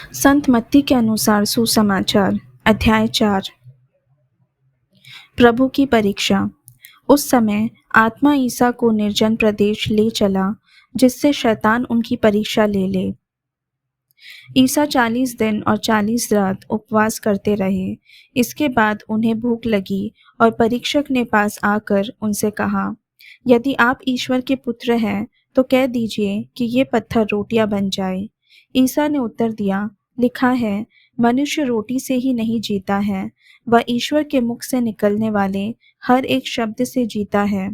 संत मत्ती के अनुसार सुसमाचार अध्याय 4। प्रभु की परीक्षा। उस समय आत्मा ईसा को निर्जन प्रदेश ले चला, जिससे शैतान उनकी परीक्षा ले ले। ईसा 40 दिन और 40 रात उपवास करते रहे। इसके बाद उन्हें भूख लगी और परीक्षक ने पास आकर उनसे कहा, यदि आप ईश्वर के पुत्र हैं तो कह दीजिए कि ये पत्थर रोटियां बन जाए। ईसा ने उत्तर दिया, लिखा है, मनुष्य रोटी से ही नहीं जीता है, वह ईश्वर के मुख से निकलने वाले हर एक शब्द से जीता है।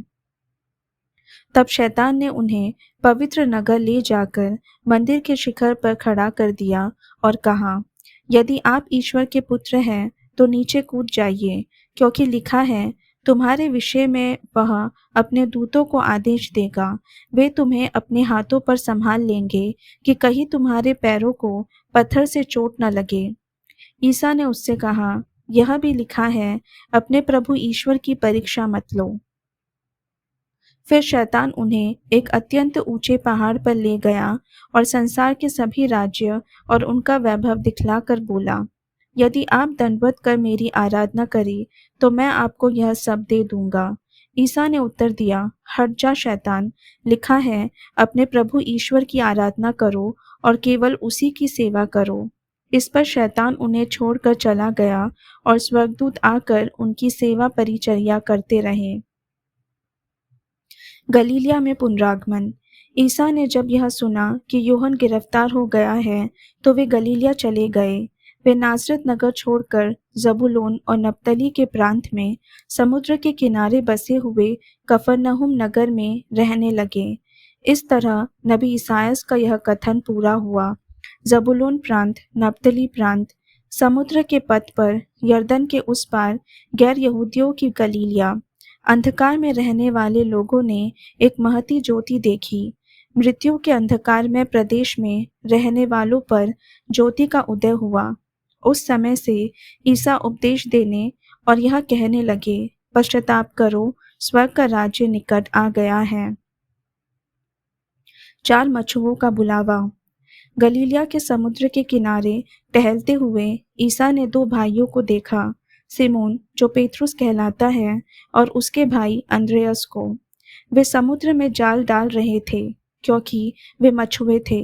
तब शैतान ने उन्हें पवित्र नगर ले जाकर मंदिर के शिखर पर खड़ा कर दिया और कहा, यदि आप ईश्वर के पुत्र हैं तो नीचे कूद जाइए, क्योंकि लिखा है, तुम्हारे विषय में वह अपने दूतों को आदेश देगा, वे तुम्हें अपने हाथों पर संभाल लेंगे कि कहीं तुम्हारे पैरों को पत्थर से चोट न लगे। ईसा ने उससे कहा, यह भी लिखा है, अपने प्रभु ईश्वर की परीक्षा मत लो। फिर शैतान उन्हें एक अत्यंत ऊंचे पहाड़ पर ले गया और संसार के सभी राज्य और उनका वैभव दिखलाकर बोला, यदि आप दंडवत कर मेरी आराधना करें तो मैं आपको यह सब दे दूंगा। ईसा ने उत्तर दिया, हट जा शैतान, लिखा है, अपने प्रभु ईश्वर की आराधना करो और केवल उसी की सेवा करो। इस पर शैतान उन्हें छोड़कर चला गया और स्वर्गदूत आकर उनकी सेवा परिचर्या करते रहे। गलीलिया में पुनरागमन। ईसा ने जब यह सुना कि यूहन्ना गिरफ्तार हो गया है, तो वे गलीलिया चले गए। वे नासरत नगर छोड़कर जबूलून और नप्तली के प्रांत में समुद्र के किनारे बसे हुए कफरनहूम नगर में रहने लगे। इस तरह नबी ईसायास का यह कथन पूरा हुआ, जबूलून प्रांत, नप्तली प्रांत, समुद्र के पथ पर यरदन के उस पार गैर यहूदियों की गलीलिया। अंधकार में रहने वाले लोगों ने एक महती ज्योति देखी। मृत्यु के अंधकार में प्रदेश में रहने वालों पर ज्योति का उदय हुआ। उस समय से ईसा उपदेश देने और यह कहने लगे, पश्चाताप करो, स्वर्ग का राज्य निकट आ गया है। 4 मछुओं का बुलावा। गलीलिया के समुद्र के किनारे टहलते हुए ईसा ने 2 भाइयों को देखा, सिमोन जो पेतरुस कहलाता है और उसके भाई अंद्रयास को। वे समुद्र में जाल डाल रहे थे, क्योंकि वे मछुए थे।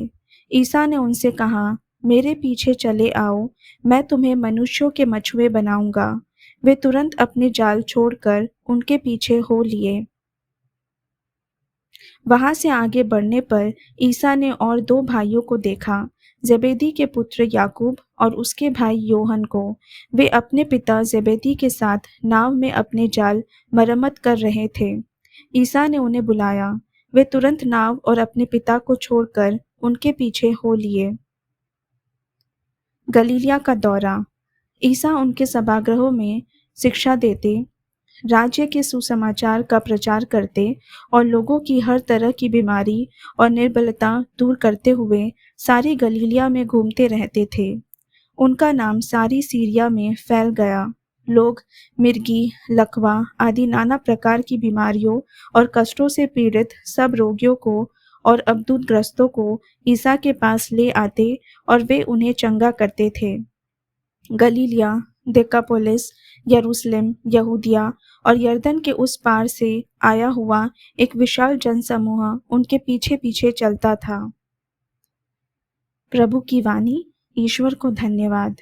ईसा ने उनसे कहा, मेरे पीछे चले आओ, मैं तुम्हें मनुष्यों के मछुए बनाऊंगा। वे तुरंत अपने जाल छोड़कर उनके पीछे हो लिए। वहां से आगे बढ़ने पर ईसा ने और 2 भाइयों को देखा, जेबेदी के पुत्र याकूब और उसके भाई योहन को। वे अपने पिता जेबेदी के साथ नाव में अपने जाल मरम्मत कर रहे थे। ईसा ने उन्हें बुलाया, वे तुरंत नाव और अपने पिता को छोड़कर उनके पीछे हो लिए। गलीलिया का दौरा। ईसा उनके सभागृहों में शिक्षा देते, राज्य के सुसमाचार का प्रचार करते और लोगों की हर तरह की बीमारी और निर्बलता दूर करते हुए सारी गलीलिया में घूमते रहते थे। उनका नाम सारी सीरिया में फैल गया। लोग मिर्गी, लकवा आदि नाना प्रकार की बीमारियों और कष्टों से पीड़ित सब रोगियों को और अब्दुतग्रस्तों को ईसा के पास ले आते और वे उन्हें चंगा करते थे। गलीलिया, देकापोलिस, यरूशलेम, यहूदिया और यरदन के उस पार से आया हुआ एक विशाल जनसमूह उनके पीछे पीछे चलता था। प्रभु की वाणी। ईश्वर को धन्यवाद।